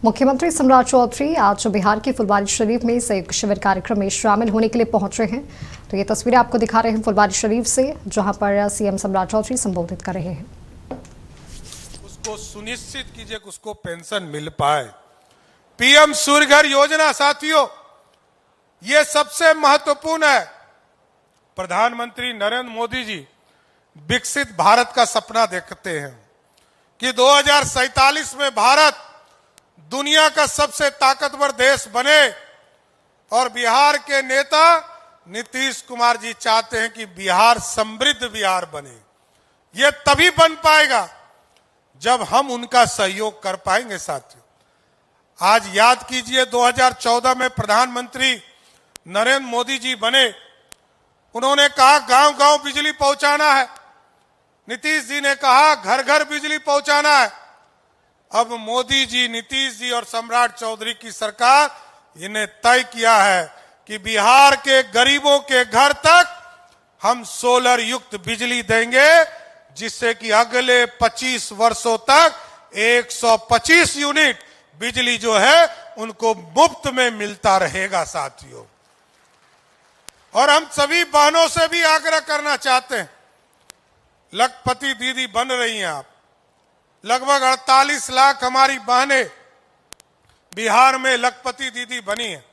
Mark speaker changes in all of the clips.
Speaker 1: मुख्यमंत्री सम्राट चौधरी आज बिहार के फुलवारीशरीफ में संयुक्त शिविर कार्यक्रम में शामिल होने के लिए पहुंच रहे हैं। तो ये तस्वीरें आपको दिखा रहे हैं फुलवारीशरीफ से, जहां पर सीएम सम्राट चौधरी संबोधित कर रहे हैं।
Speaker 2: उसको सुनिश्चित कीजिए कि उसको पेंशन मिल पाए। पीएम सूर्य घर योजना साथियों, ये सबसे महत्वपूर्ण है। प्रधानमंत्री नरेंद्र मोदी जी विकसित भारत का सपना देखते हैं कि 2047 में भारत दुनिया का सबसे ताकतवर देश बने, और बिहार के नेता नीतीश कुमार जी चाहते हैं कि बिहार समृद्ध बिहार बने। यह तभी बन पाएगा जब हम उनका सहयोग कर पाएंगे। साथियों, आज याद कीजिए 2014 में प्रधानमंत्री नरेंद्र मोदी जी बने, उन्होंने कहा गांव गांव बिजली पहुंचाना है। नीतीश जी ने कहा घर घर बिजली पहुंचाना है। अब मोदी जी, नीतीश जी और सम्राट चौधरी की सरकार इन्हें तय किया है कि बिहार के गरीबों के घर तक हम सोलर युक्त बिजली देंगे, जिससे कि अगले 25 वर्षों तक 125 यूनिट बिजली जो है उनको मुफ्त में मिलता रहेगा। साथियों, और हम सभी बहनों से भी आग्रह करना चाहते हैं, लखपति दीदी बन रही हैं आप, लगभग 48 लाख हमारी बहनें बिहार में लखपति दीदी बनी हैं,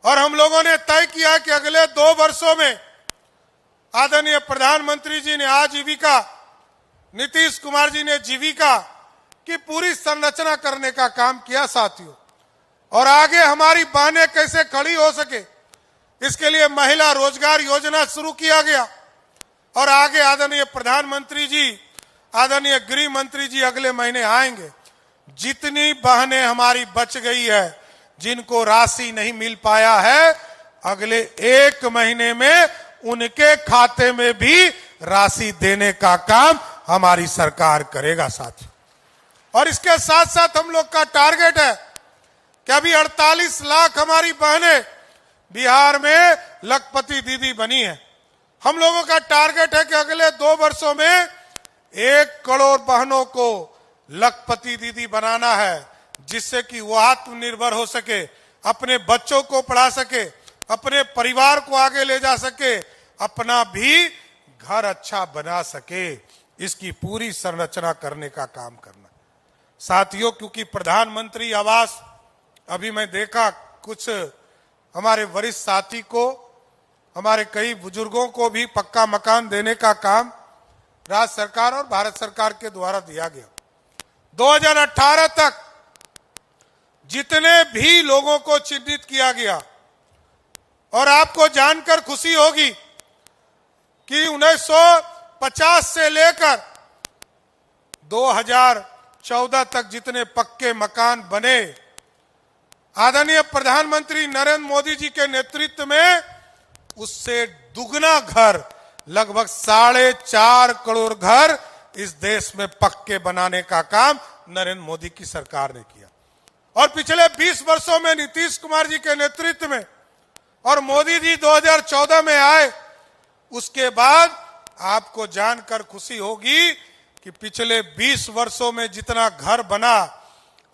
Speaker 2: और हम लोगों ने तय किया कि अगले 2 वर्षों में आदरणीय प्रधानमंत्री जी ने आजीविका, नीतीश कुमार जी ने जीविका की पूरी संरचना करने का काम किया। साथियों, और आगे हमारी बहनें कैसे खड़ी हो सके, इसके लिए महिला रोजगार योजना शुरू किया गया, और आगे आदरणीय प्रधानमंत्री जी, आदरणीय गृह मंत्री जी अगले महीने आएंगे। जितनी बहनें हमारी बच गई है, जिनको राशि नहीं मिल पाया है, अगले 1 महीने में उनके खाते में भी राशि देने का काम हमारी सरकार करेगा। साथियों, और इसके साथ साथ हम लोग का टारगेट है कि अभी 48 लाख हमारी बहनें बिहार में लखपति दीदी बनी है। हम लोगों का टारगेट है कि अगले 2 वर्षों में 1 करोड़ बहनों को लखपति दीदी बनाना है, जिससे कि वो आत्मनिर्भर हो सके, अपने बच्चों को पढ़ा सके, अपने परिवार को आगे ले जा सके, अपना भी घर अच्छा बना सके। इसकी पूरी संरचना करने का काम करना। साथियों, क्योंकि प्रधानमंत्री आवास, अभी मैं देखा कुछ हमारे वरिष्ठ साथी को, हमारे कई बुजुर्गों को भी पक्का मकान देने का काम राज्य सरकार और भारत सरकार के द्वारा दिया गया। 2018 तक जितने भी लोगों को चिन्हित किया गया, और आपको जानकर खुशी होगी कि 1950 से लेकर 2014 तक जितने पक्के मकान बने, आदरणीय प्रधानमंत्री नरेंद्र मोदी जी के नेतृत्व में उससे दुगना घर, लगभग 4.5 करोड़ घर इस देश में पक्के बनाने का काम नरेंद्र मोदी की सरकार ने किया। और पिछले 20 वर्षों में नीतीश कुमार जी के नेतृत्व में, और मोदी जी 2014 में आए, उसके बाद आपको जानकर खुशी होगी कि पिछले 20 वर्षों में जितना घर बना,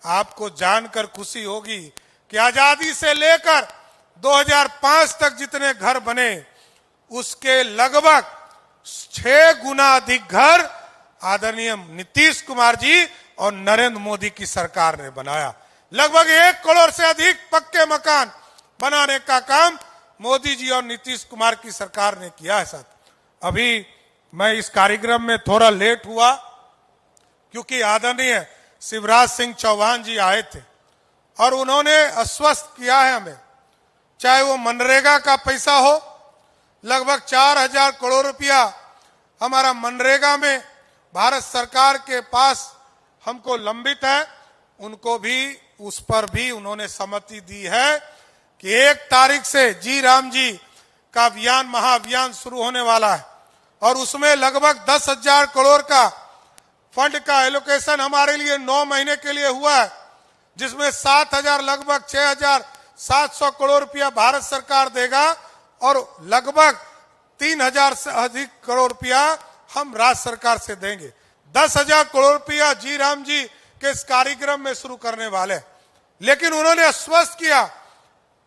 Speaker 2: आपको जानकर खुशी होगी कि आजादी से लेकर 2005 तक जितने घर बने, उसके लगभग 6 गुना अधिक घर आदरणीय नीतीश कुमार जी और नरेंद्र मोदी की सरकार ने बनाया। लगभग 1 करोड़ से अधिक पक्के मकान बनाने का काम मोदी जी और नीतीश कुमार की सरकार ने किया है। साथ अभी मैं इस कार्यक्रम में थोड़ा लेट हुआ, क्योंकि आदरणीय शिवराज सिंह चौहान जी आए थे, और उन्होंने आश्वस्त किया है हमें, चाहे वो मनरेगा का पैसा हो, लगभग 4000 करोड़ रुपया हमारा मनरेगा में भारत सरकार के पास हमको लंबित है, उनको भी, उस पर भी उन्होंने सहमति दी है कि 1 तारीख से जी राम जी का अभियान, महाअभियान शुरू होने वाला है, और उसमें लगभग 10,000 करोड़ का फंड का एलोकेशन हमारे लिए 9 महीने के लिए हुआ है, जिसमें 7,000, लगभग 6,700 करोड़ रुपया भारत सरकार देगा, और लगभग 3,000 से अधिक करोड़ रुपया हम राज्य सरकार से देंगे। 10,000 करोड़ रुपया जी राम जी के इस कार्यक्रम में शुरू करने वाले। लेकिन उन्होंने आश्वस्त किया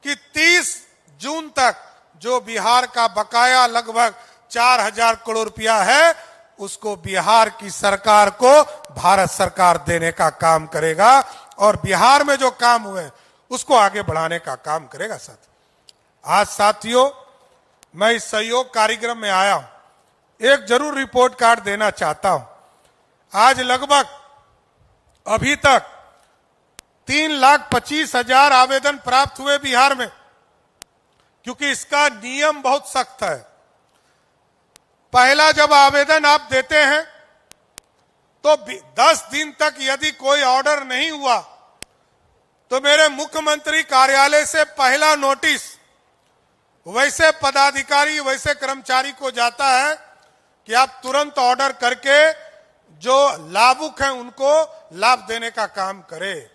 Speaker 2: कि 30 जून तक जो बिहार का बकाया लगभग 4,000 करोड़ रुपया है, उसको बिहार की सरकार को भारत सरकार देने का काम करेगा और बिहार में जो काम हुए उसको आगे बढ़ाने का काम करेगा। आज साथियों, मैं इस सहयोग कार्यक्रम में आया हूं, एक जरूर रिपोर्ट कार्ड देना चाहता हूं। आज लगभग अभी तक 3,25,000 आवेदन प्राप्त हुए बिहार में, क्योंकि इसका नियम बहुत सख्त है। पहला जब आवेदन आप देते हैं तो 10 दिन तक यदि कोई ऑर्डर नहीं हुआ तो मेरे मुख्यमंत्री कार्यालय से पहला नोटिस वैसे पदाधिकारी, वैसे कर्मचारी को जाता है कि आप तुरंत ऑर्डर करके जो लाभुक हैं उनको लाभ देने का काम करें,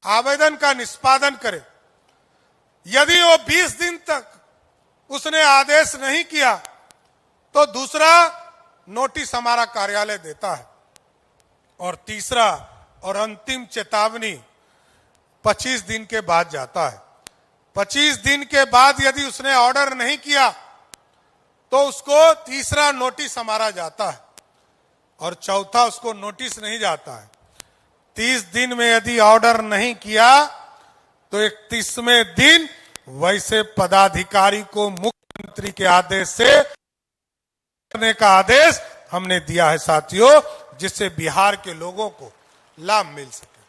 Speaker 2: आवेदन का निष्पादन करें। यदि वो 20 दिन तक उसने आदेश नहीं किया तो दूसरा नोटिस हमारा कार्यालय देता है और तीसरा और अंतिम चेतावनी 25 दिन के बाद जाता है। 25 दिन के बाद यदि उसने ऑर्डर नहीं किया तो उसको तीसरा नोटिस हमारा जाता है और चौथा उसको नोटिस नहीं जाता है। 30 दिन में यदि ऑर्डर नहीं किया तो 31वें दिन वैसे पदाधिकारी को मुख्यमंत्री के आदेश से करने का आदेश हमने दिया है साथियों, जिससे बिहार के लोगों को लाभ मिल सके।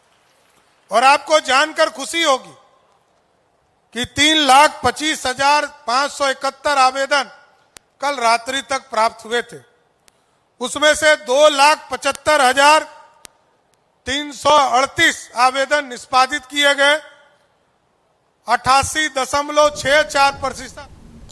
Speaker 2: और आपको जानकर खुशी होगी कि 3,25,571 आवेदन कल रात्रि तक प्राप्त हुए थे। उसमें से 2,75,338 आवेदन निष्पादित किए गए, 88.64%।